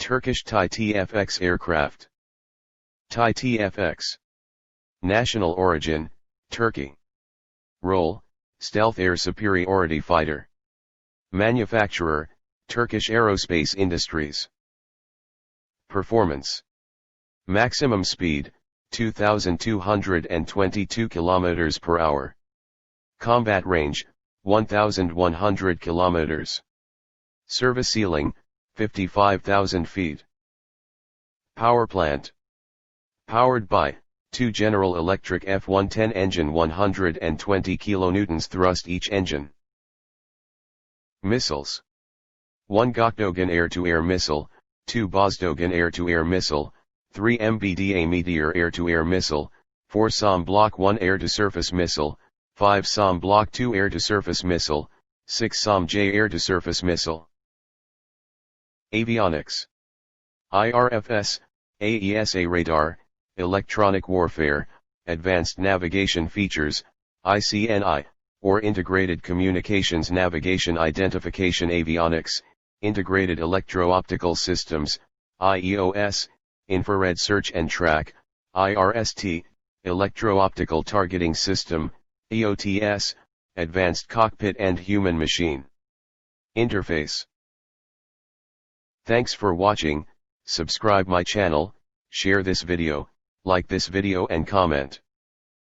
Turkish TAI TFX aircraft. TAI TFX. National origin, Turkey. Role, stealth air superiority fighter. Manufacturer, Turkish Aerospace Industries. Performance. Maximum speed, 2,222 km per hour. Combat range, 1,100 km. Service ceiling, 55,000 feet. Power plant. Powered by 2 General Electric F-110 engine, 120 kN thrust each engine. Missiles. 1 Gökdogan air-to-air missile, 2 Bozdogan air-to-air missile, 3 MBDA Meteor air-to-air missile, 4 SAM Block 1 air-to-surface missile, 5 SAM Block 2 air-to-surface missile, 6 SAM J air-to-surface missile. Avionics. IRFS, AESA radar, electronic warfare, advanced navigation features, ICNI, or integrated communications navigation identification. Avionics, integrated electro-optical systems, IEOS, infrared search and track, IRST, electro-optical targeting system, EOTS, advanced cockpit and human machine interface. Thanks for watching. Subscribe my channel, share this video, like this video and comment.